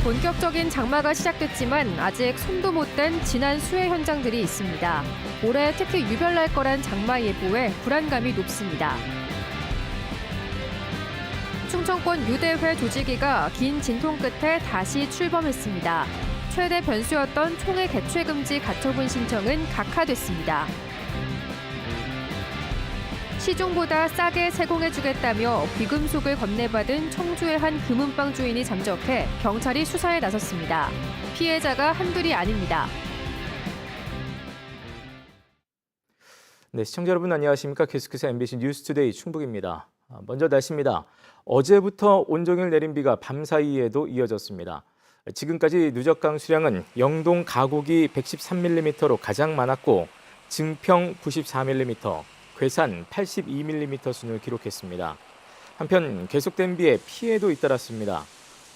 본격적인 장마가 시작됐지만 아직 손도 못 댄 지난 수해 현장들이 있습니다. 올해 특히 유별날 거란 장마 예보에 불안감이 높습니다. 충청권 유대회 조직위가 긴 진통 끝에 다시 출범했습니다. 최대 변수였던 총회 개최 금지 가처분 신청은 각하됐습니다. 시중보다 싸게 세공해주겠다며 귀금속을 건네받은 청주의 한 금은방 주인이 잠적해 경찰이 수사에 나섰습니다. 피해자가 한둘이 아닙니다. 네, 시청자 여러분 안녕하십니까? 계속해서 MBC 뉴스투데이 충북입니다. 먼저 날씨입니다. 어제부터 온종일 내린 비가 밤사이에도 이어졌습니다. 지금까지 누적강 수량은 영동 가곡이 113mm로 가장 많았고 증평 94mm, 괴산 82mm 수준을 기록했습니다. 한편 계속된 비에 피해도 잇따랐습니다.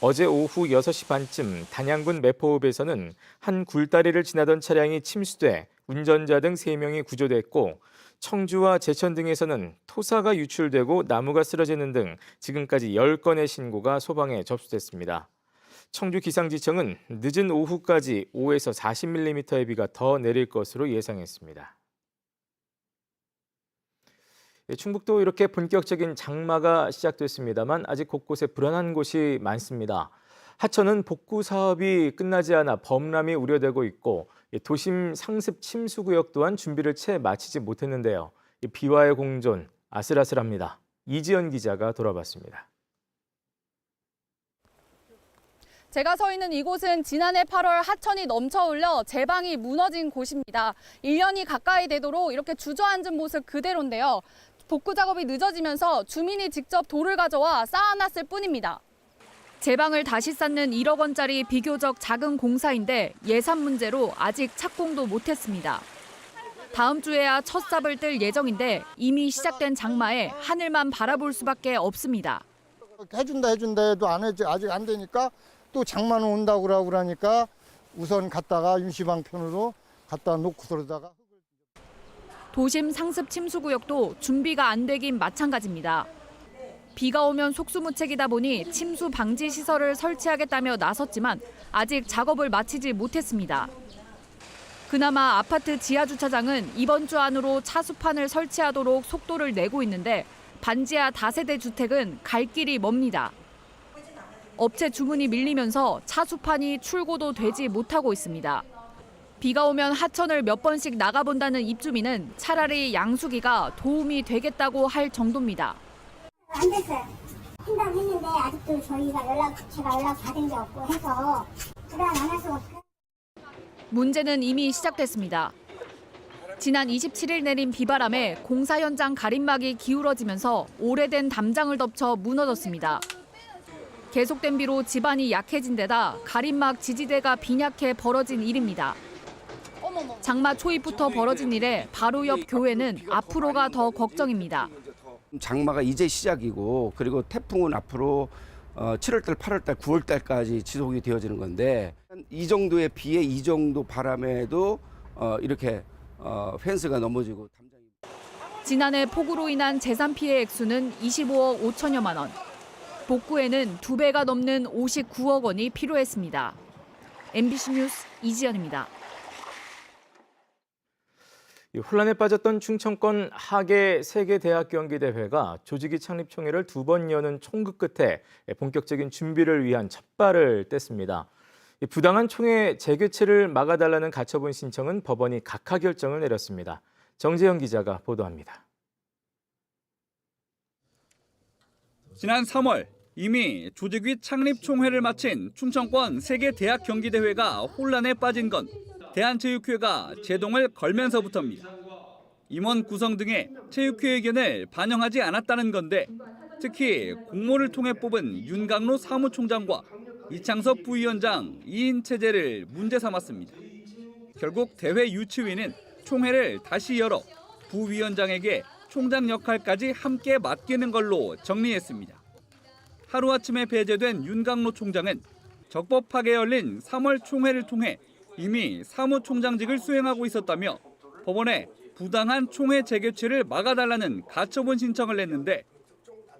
어제 오후 6시 반쯤 단양군 매포읍에서는 한 굴다리를 지나던 차량이 침수돼 운전자 등 3명이 구조됐고 청주와 제천 등에서는 토사가 유출되고 나무가 쓰러지는 등 지금까지 10건의 신고가 소방에 접수됐습니다. 청주기상지청은 늦은 오후까지 5에서 40mm의 비가 더 내릴 것으로 예상했습니다. 충북도 이렇게 본격적인 장마가 시작됐습니다만 아직 곳곳에 불안한 곳이 많습니다. 하천은 복구 사업이 끝나지 않아 범람이 우려되고 있고 도심 상습 침수 구역 또한 준비를 채 마치지 못했는데요. 비와의 공존 아슬아슬합니다. 이지연 기자가 돌아봤습니다. 제가 서 있는 이곳은 지난해 8월 하천이 넘쳐흘려 제방이 무너진 곳입니다. 1년이 가까이 되도록 이렇게 주저앉은 모습 그대로인데요. 복구 작업이 늦어지면서 주민이 직접 돌을 가져와 쌓아놨을 뿐입니다. 제방을 다시 쌓는 1억 원짜리 비교적 작은 공사인데 예산 문제로 아직 착공도 못했습니다. 다음 주에야 첫 삽을 뜰 예정인데 이미 시작된 장마에 하늘만 바라볼 수밖에 없습니다. 해준다 해도 안 해지 아직 안 되니까 또 장마는 온다고 그러니까 우선 갔다가 윤시방편으로 갖다 놓고 그러다가 도심 상습 침수 구역도 준비가 안 되긴 마찬가지입니다. 비가 오면 속수무책이다 보니 침수 방지 시설을 설치하겠다며 나섰지만 아직 작업을 마치지 못했습니다. 그나마 아파트 지하주차장은 이번 주 안으로 차수판을 설치하도록 속도를 내고 있는데 반지하 다세대 주택은 갈 길이 멉니다. 업체 주문이 밀리면서 차수판이 출고도 되지 못하고 있습니다. 비가 오면 하천을 몇 번씩 나가본다는 입주민은 차라리 양수기가 도움이 되겠다고 할 정도입니다. 안 됐어요. 한다고 했는데 아직도 제가 연락 받은 게 없고 해서 불안 안 할 수가 없어요. 문제는 이미 시작됐습니다. 지난 27일 내린 비바람에 공사 현장 가림막이 기울어지면서 오래된 담장을 덮쳐 무너졌습니다. 계속된 비로 집안이 약해진 데다 가림막 지지대가 빈약해 벌어진 일입니다. 장마 초입부터 벌어진 일에 바로 옆 교회는 앞으로가 더 걱정입니다. 장마가 이제 시작이고 그리고 태풍은 앞으로 7월달, 8월달, 9월달까지 지속이 되어지는 건데 이 정도의 비에 이 정도 바람에도 이렇게 펜스가 넘어지고 담장이... 지난해 폭우로 인한 재산 피해 액수는 25억 5천여만 원. 복구에는 2배가 넘는 59억 원이 필요했습니다. MBC 뉴스 이지연입니다. 혼란에 빠졌던 충청권 하계 세계대학 경기대회가 조직위 창립 총회를 2번 여는 총극 끝에 본격적인 준비를 위한 첫발을 뗐습니다. 부당한 총회 재개최를 막아달라는 가처분 신청은 법원이 각하 결정을 내렸습니다. 정재영 기자가 보도합니다. 지난 3월 이미 조직위 창립 총회를 마친 충청권 세계대학 경기대회가 혼란에 빠진 건 대한체육회가 제동을 걸면서부터입니다. 임원 구성 등의 체육회 의견을 반영하지 않았다는 건데 특히 공모를 통해 뽑은 윤강로 사무총장과 이창섭 부위원장 2인 체제를 문제 삼았습니다. 결국 대회 유치위는 총회를 다시 열어 부위원장에게 총장 역할까지 함께 맡기는 걸로 정리했습니다. 하루아침에 배제된 윤강로 총장은 적법하게 열린 3월 총회를 통해 이미 사무총장직을 수행하고 있었다며 법원에 부당한 총회 재개최를 막아달라는 가처분 신청을 냈는데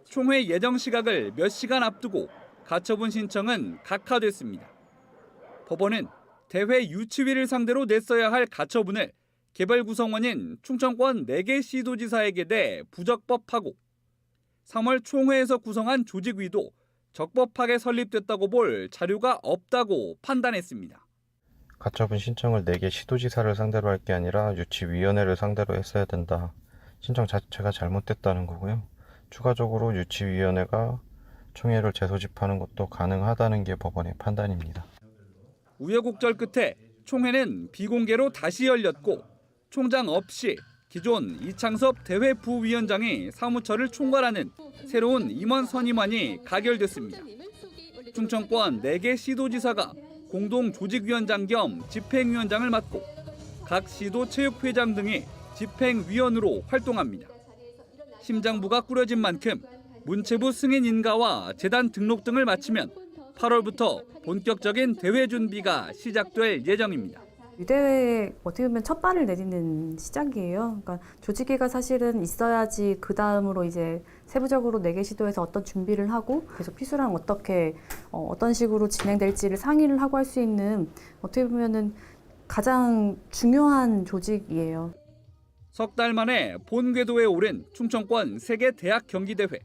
총회 예정 시각을 몇 시간 앞두고 가처분 신청은 각하됐습니다. 법원은 대회 유치위를 상대로 냈어야 할 가처분을 개발 구성원인 충청권 4개 시도지사에게 내 부적법하고 3월 총회에서 구성한 조직위도 적법하게 설립됐다고 볼 자료가 없다고 판단했습니다. 가처분 신청을 4개 시도지사를 상대로 할 게 아니라 유치위원회를 상대로 했어야 된다. 신청 자체가 잘못됐다는 거고요. 추가적으로 유치위원회가 총회를 재소집하는 것도 가능하다는 게 법원의 판단입니다. 우여곡절 끝에 총회는 비공개로 다시 열렸고 총장 없이 기존 이창섭 대회 부위원장이 사무처를 총괄하는 새로운 임원 선임안이 가결됐습니다. 충청권 4개 시도지사가 공동 조직위원장 겸 집행위원장을 맡고 각 시도 체육회장 등이 집행위원으로 활동합니다. 심장부가 꾸려진 만큼 문체부 승인 인가와 재단 등록 등을 마치면 8월부터 본격적인 대회 준비가 시작될 예정입니다. 이 대회에 어떻게 보면 첫 발을 내딛는 시작이에요. 그러니까 조직위가 사실은 있어야지 그 다음으로 이제 세부적으로 4개 시도에서 어떤 준비를 하고 계속 피수랑 어떻게 어떤 식으로 진행될지를 상의를 하고 할 수 있는 어떻게 보면은 가장 중요한 조직이에요. 석 달 만에 본 궤도에 오른 충청권 세계 대학 경기대회.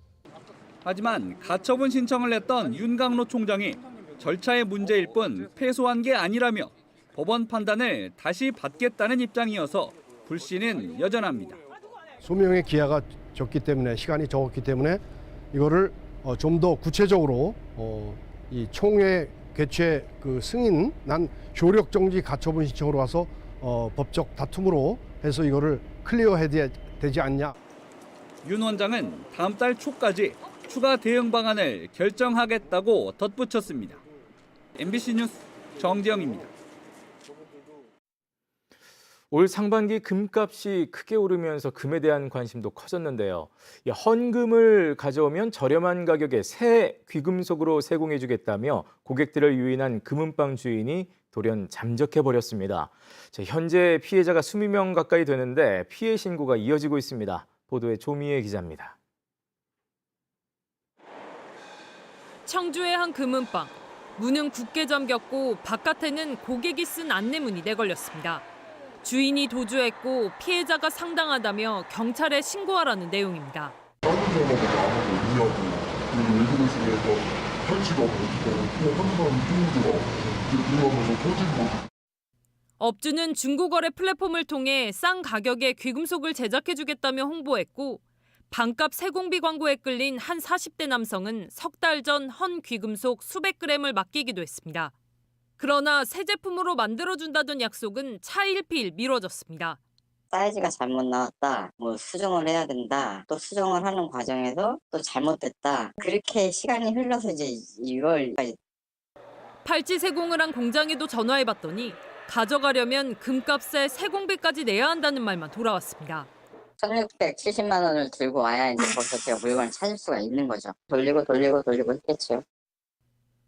하지만 가처분 신청을 냈던 윤강로 총장이 절차의 문제일 뿐 패소한 게 아니라며 법원 판단을 다시 받겠다는 입장이어서 불씨는 여전합니다. 소명의 기한가 적기 때문에 시간이 적었기 때문에 이거를 좀 더 구체적으로 이 총회 개최 그 승인 난 효력 정지 가처분 신청으로 와서 법적 다툼으로 해서 이거를 클리어해야 되지 않냐. 윤 원장은 다음 달 초까지 추가 대응 방안을 결정하겠다고 덧붙였습니다. MBC 뉴스 정지영입니다. 올 상반기 금값이 크게 오르면서 금에 대한 관심도 커졌는데요. 헌금을 가져오면 저렴한 가격에 새 귀금속으로 세공해주겠다며 고객들을 유인한 금은방 주인이 돌연 잠적해버렸습니다. 현재 피해자가 20명 가까이 되는데 피해 신고가 이어지고 있습니다. 보도에 조미애 기자입니다. 청주의 한 금은방. 문은 굳게 잠겼고 바깥에는 고객이 쓴 안내문이 내걸렸습니다. 주인이 도주했고 피해자가 상당하다며 경찰에 신고하라는 내용입니다. 다른 사람하고 나하고 있냐고 그리고 외국에서 탈취가 어디고 한 사람이 뛰어들어 그러면서 터진 거지. 업주는 중고거래 플랫폼을 통해 싼 가격에 귀금속을 제작해주겠다며 홍보했고 반값 세공비 광고에 끌린 한 40대 남성은 석 달 전 헌 귀금속 수백 그램을 맡기기도 했습니다. 그러나 새 제품으로 만들어준다던 약속은 차일피일 미뤄졌습니다. 사이즈가 잘못 나왔다, 뭐 수정을 해야 된다, 또 수정을 하는 과정에서 또 잘못됐다. 그렇게 시간이 흘러서 이제 6월까지. 팔찌 세공을 한 공장에도 전화해봤더니 가져가려면 금값에 세공비까지 내야 한다는 말만 돌아왔습니다. 1,670만 원을 들고 와야 이제 거기서 제가 물건을 찾을 수가 있는 거죠. 돌리고 했겠죠.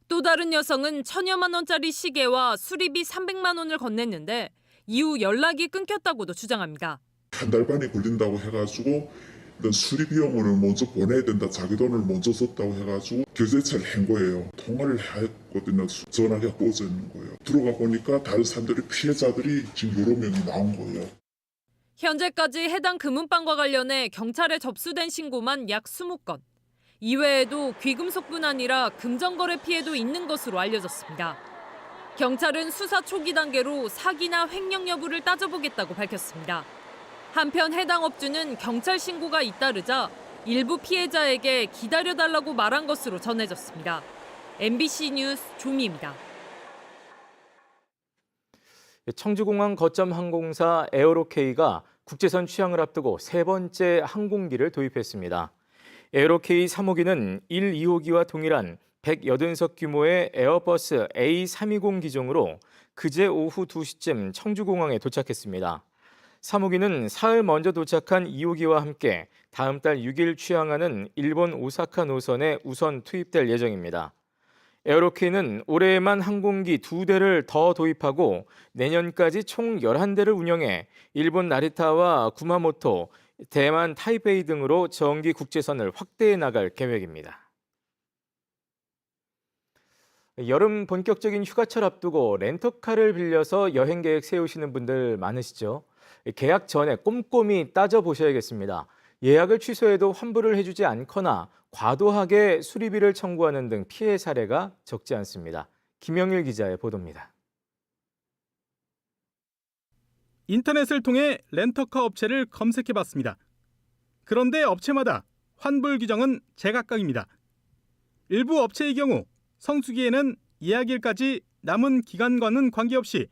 또 다른 여성은 1,000여만 원짜리 시계와 수리비 300만 원을 건넸는데 이후 연락이 끊겼다고도 주장합니다. 한 달 반이 걸린다고 해가지고 일단 수리 비용을 먼저 보내야 된다. 자기 돈을 먼저 썼다고 해가지고 결제차를 한 거예요. 통화를 했거든요. 전화기가 꺼져 있는 거예요. 들어가 보니까 다른 사람들이 피해자들이 지금 여러 명이 나온 거예요. 현재까지 해당 금은방과 관련해 경찰에 접수된 신고만 약 20건. 이외에도 귀금속뿐 아니라 금전거래 피해도 있는 것으로 알려졌습니다. 경찰은 수사 초기 단계로 사기나 횡령 여부를 따져보겠다고 밝혔습니다. 한편 해당 업주는 경찰 신고가 잇따르자 일부 피해자에게 기다려달라고 말한 것으로 전해졌습니다. MBC 뉴스 조미입니다. 청주공항 거점 항공사 에어로케이가 국제선 취항을 앞두고 세 번째 항공기를 도입했습니다. 에어로케이 3호기는 1, 2호기와 동일한 180석 규모의 에어버스 A320 기종으로 그제 오후 2시쯤 청주공항에 도착했습니다. 3호기는 사흘 먼저 도착한 2호기와 함께 다음 달 6일 취항하는 일본 오사카 노선에 우선 투입될 예정입니다. 에어로케이는 올해에만 항공기 2대를 더 도입하고 내년까지 총 11대를 운영해 일본 나리타와 구마모토, 대만 타이베이 등으로 정기 국제선을 확대해 나갈 계획입니다. 여름 본격적인 휴가철 앞두고 렌터카를 빌려서 여행 계획 세우시는 분들 많으시죠? 계약 전에 꼼꼼히 따져보셔야겠습니다. 예약을 취소해도 환불을 해주지 않거나 과도하게 수리비를 청구하는 등 피해 사례가 적지 않습니다. 김영일 기자의 보도입니다. 인터넷을 통해 렌터카 업체를 검색해봤습니다. 그런데 업체마다 환불 규정은 제각각입니다. 일부 업체의 경우 성수기에는 예약일까지 남은 기간과는 관계없이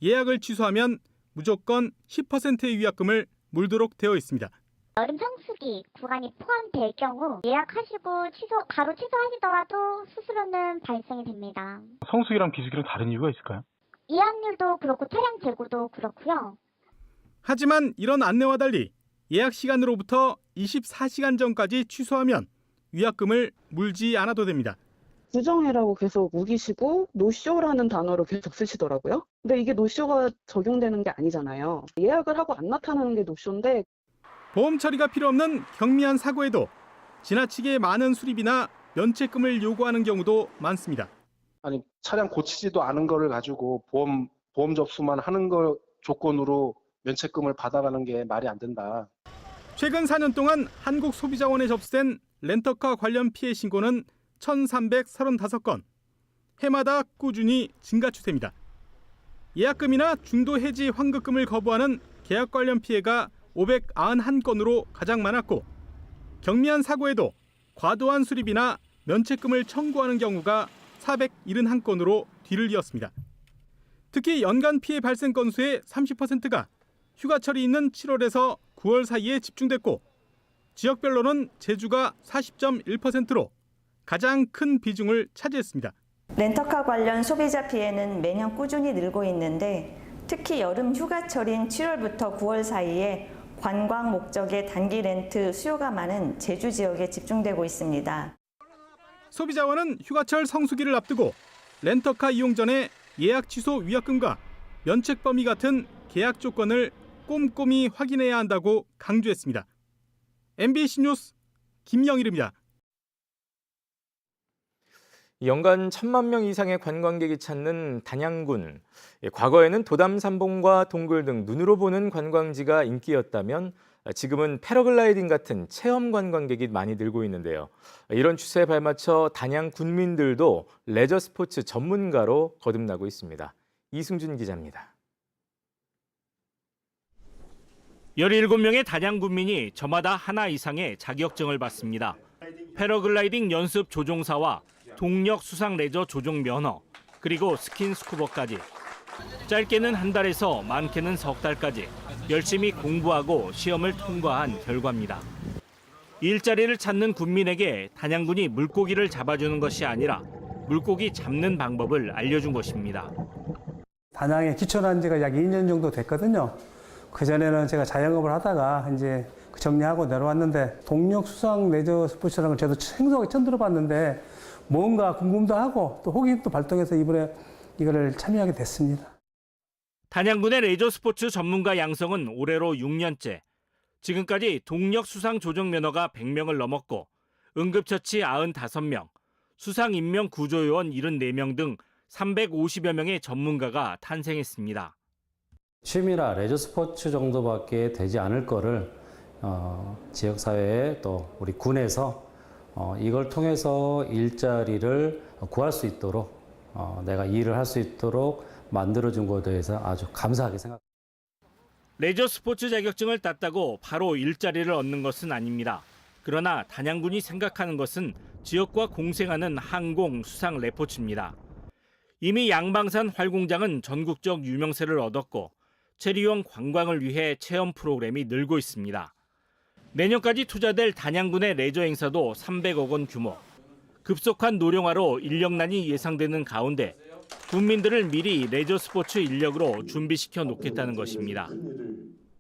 예약을 취소하면 무조건 10%의 위약금을 물도록 되어 있습니다. 여름 성수기 구간이 포함될 경우 예약하시고 바로 취소하시더라도 수수료는 발생이 됩니다. 성수기랑 비수기랑 다른 이유가 있을까요? 예약률도 그렇고 차량 재고도 그렇고요. 하지만 이런 안내와 달리 예약 시간으로부터 24시간 전까지 취소하면 위약금을 물지 않아도 됩니다. 부정해라고 계속 우기시고 노쇼라는 단어를 계속 쓰시더라고요. 근데 이게 노쇼가 적용되는 게 아니잖아요. 예약을 하고 안 나타나는 게 노쇼인데 보험 처리가 필요 없는 경미한 사고에도 지나치게 많은 수리비나 면책금을 요구하는 경우도 많습니다. 아니 차량 고치지도 않은 거를 가지고 보험 접수만 하는 걸 조건으로 면책금을 받아가는 게 말이 안 된다. 최근 4년 동안 한국소비자원에 접수된 렌터카 관련 피해 신고는 1,335건. 해마다 꾸준히 증가 추세입니다. 예약금이나 중도 해지 환급금을 거부하는 계약 관련 피해가 591건으로 가장 많았고 경미한 사고에도 과도한 수리비나 면책금을 청구하는 경우가 471건으로 뒤를 이었습니다. 특히 연간 피해 발생 건수의 30%가 휴가철이 있는 7월에서 9월 사이에 집중됐고 지역별로는 제주가 40.1%로 가장 큰 비중을 차지했습니다. 렌터카 관련 소비자 피해는 매년 꾸준히 늘고 있는데 특히 여름 휴가철인 7월부터 9월 사이에 관광 목적의 단기 렌트 수요가 많은 제주 지역에 집중되고 있습니다. 소비자원은 휴가철 성수기를 앞두고 렌터카 이용 전에 예약 취소 위약금과 면책 범위 같은 계약 조건을 꼼꼼히 확인해야 한다고 강조했습니다. MBC 뉴스 김영일입니다. 연간 1,000만 명 이상의 관광객이 찾는 단양군. 과거에는 도담 삼봉과 동굴 등 눈으로 보는 관광지가 인기였다면 지금은 패러글라이딩 같은 체험 관광객이 많이 늘고 있는데요. 이런 추세에 발맞춰 단양 군민들도 레저 스포츠 전문가로 거듭나고 있습니다. 이승준 기자입니다. 17명의 단양 군민이 저마다 하나 이상의 자격증을 받습니다. 패러글라이딩 연습 조종사와 동력 수상 레저 조종 면허, 그리고 스킨스쿠버까지. 짧게는 한 달에서 많게는 석 달까지 열심히 공부하고 시험을 통과한 결과입니다. 일자리를 찾는 군민에게 단양군이 물고기를 잡아주는 것이 아니라 물고기 잡는 방법을 알려준 것입니다. 단양에 기촌한 지가 약 2년 정도 됐거든요. 그전에는 제가 자영업을 하다가 이제 정리하고 내려왔는데 동력 수상 레저 스포츠라는 걸 저도 생소하게 처음 들어봤는데 뭔가 궁금도 하고 또 호기심도 발동해서 이번에 이거를 참여하게 됐습니다. 단양군의 레저 스포츠 전문가 양성은 올해로 6년째. 지금까지 동력 수상 조종 면허가 100명을 넘었고 응급처치 95명, 수상 인명 구조요원 74명 등 350여 명의 전문가가 탄생했습니다. 취미나 레저 스포츠 정도밖에 되지 않을 거를 지역사회에 또 우리 군에서 이걸 통해서 일자리를 구할 수 있도록 내가 일을 할 수 있도록 만들어준 것에 대해서 아주 감사하게 생각합니다. 레저 스포츠 자격증을 땄다고 바로 일자리를 얻는 것은 아닙니다. 그러나 단양군이 생각하는 것은 지역과 공생하는 항공 수상 레포츠입니다. 이미 양방산 활공장은 전국적 유명세를 얻었고 체류형 관광을 위해 체험 프로그램이 늘고 있습니다. 내년까지 투자될 단양군의 레저 행사도 300억 원 규모. 급속한 노령화로 인력난이 예상되는 가운데 군민들을 미리 레저 스포츠 인력으로 준비시켜 놓겠다는 것입니다.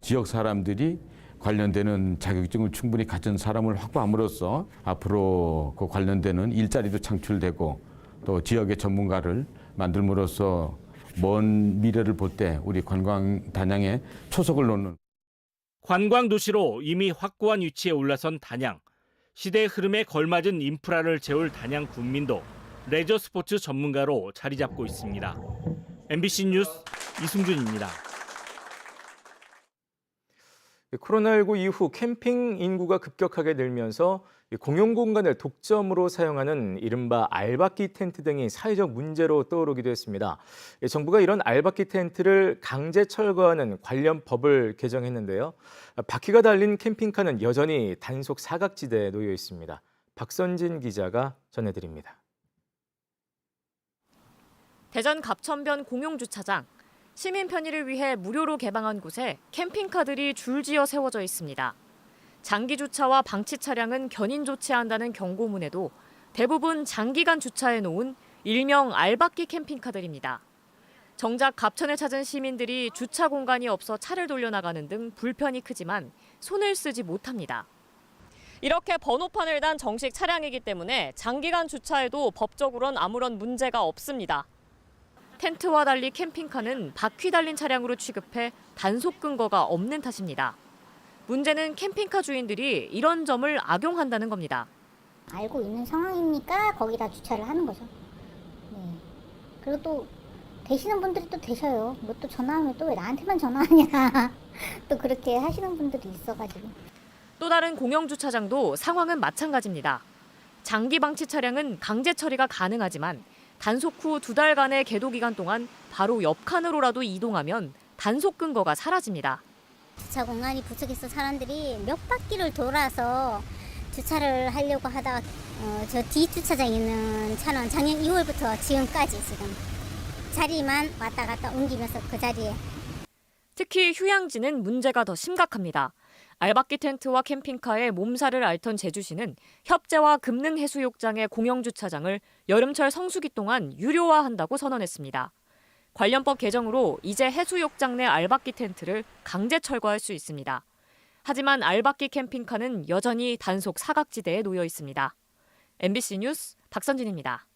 지역 사람들이 관련되는 자격증을 충분히 가진 사람을 확보함으로써 앞으로 그 관련되는 일자리도 창출되고 또 지역의 전문가를 만들므로써 먼 미래를 볼 때 우리 관광 단양에 초석을 놓는 관광 도시로 이미 확고한 위치에 올라선 단양. 시대의 흐름에 걸맞은 인프라를 채울 단양 군민도 레저 스포츠 전문가로 자리 잡고 있습니다. MBC 뉴스 이승준입니다. 코로나19 이후 캠핑 인구가 급격하게 늘면서 공용 공간을 독점으로 사용하는 이른바 알박기 텐트 등이 사회적 문제로 떠오르기도 했습니다. 정부가 이런 알박기 텐트를 강제 철거하는 관련 법을 개정했는데요. 바퀴가 달린 캠핑카는 여전히 단속 사각지대에 놓여 있습니다. 박선진 기자가 전해드립니다. 대전 갑천변 공용주차장. 시민 편의를 위해 무료로 개방한 곳에 캠핑카들이 줄지어 세워져 있습니다. 장기 주차와 방치 차량은 견인 조치한다는 경고문에도 대부분 장기간 주차해 놓은 일명 알박기 캠핑카들입니다. 정작 갑천에 찾은 시민들이 주차 공간이 없어 차를 돌려나가는 등 불편이 크지만 손을 쓰지 못합니다. 이렇게 번호판을 단 정식 차량이기 때문에 장기간 주차해도 법적으론 아무런 문제가 없습니다. 텐트와 달리 캠핑카는 바퀴 달린 차량으로 취급해 단속 근거가 없는 탓입니다. 문제는 캠핑카 주인들이 이런 점을 악용한다는 겁니다. 알고 있는 상황이니까 거기다 주차를 하는 거죠. 네. 그리고 또 되시는 분들이 또 되셔요. 뭐 또 전화하면 또 왜 나한테만 전화하냐. 또 그렇게 하시는 분들이 있어가지고. 또 다른 공영주차장도 상황은 마찬가지입니다. 장기 방치 차량은 강제 처리가 가능하지만 단속 후 2달간의 계도 기간 동안 바로 옆 칸으로라도 이동하면 단속 근거가 사라집니다. 주차 공간이 부족해서 사람들이 몇 바퀴를 돌아서 주차를 하려고 하다가 저 뒷주차장에 있는 차는 작년 2월부터 지금까지 지금 자리만 왔다 갔다 옮기면서 그 자리에. 특히 휴양지는 문제가 더 심각합니다. 알박기 텐트와 캠핑카에 몸살을 앓던 제주시는 협재와 금능 해수욕장의 공영주차장을 여름철 성수기 동안 유료화한다고 선언했습니다. 관련법 개정으로 이제 해수욕장 내 알박기 텐트를 강제 철거할 수 있습니다. 하지만 알박기 캠핑카는 여전히 단속 사각지대에 놓여 있습니다. MBC 뉴스 박선진입니다.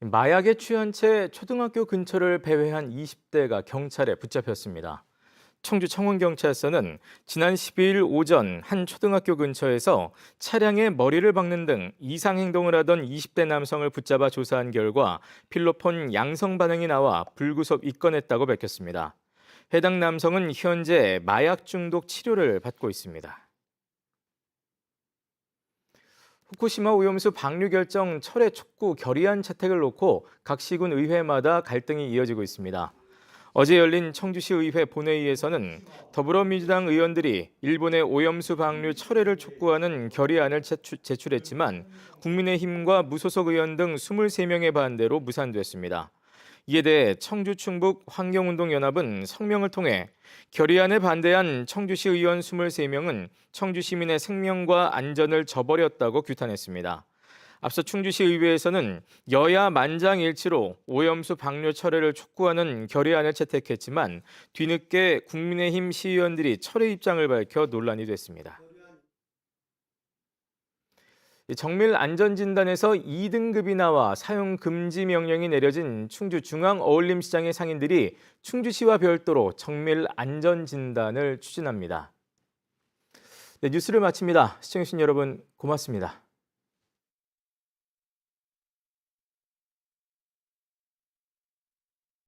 마약에 취한 채 초등학교 근처를 배회한 20대가 경찰에 붙잡혔습니다. 청주 청원경찰서는 지난 12일 오전 한 초등학교 근처에서 차량에 머리를 박는 등 이상행동을 하던 20대 남성을 붙잡아 조사한 결과 필로폰 양성 반응이 나와 불구속 입건했다고 밝혔습니다. 해당 남성은 현재 마약 중독 치료를 받고 있습니다. 후쿠시마 오염수 방류 결정 철회 촉구 결의안 채택을 놓고 각 시군 의회마다 갈등이 이어지고 있습니다. 어제 열린 청주시 의회 본회의에서는 더불어민주당 의원들이 일본의 오염수 방류 철회를 촉구하는 결의안을 제출했지만 국민의힘과 무소속 의원 등 23명의 반대로 무산됐습니다. 이에 대해 청주 충북 환경운동연합은 성명을 통해 결의안에 반대한 청주시 의원 23명은 청주 시민의 생명과 안전을 저버렸다고 규탄했습니다. 앞서 충주시 의회에서는 여야 만장일치로 오염수 방류 철회를 촉구하는 결의안을 채택했지만 뒤늦게 국민의힘 시의원들이 철회 입장을 밝혀 논란이 됐습니다. 정밀 안전진단에서 2등급이 나와 사용 금지 명령이 내려진 충주중앙어울림시장의 상인들이 충주시와 별도로 정밀 안전진단을 추진합니다. 네, 뉴스를 마칩니다. 시청해주신 여러분 고맙습니다.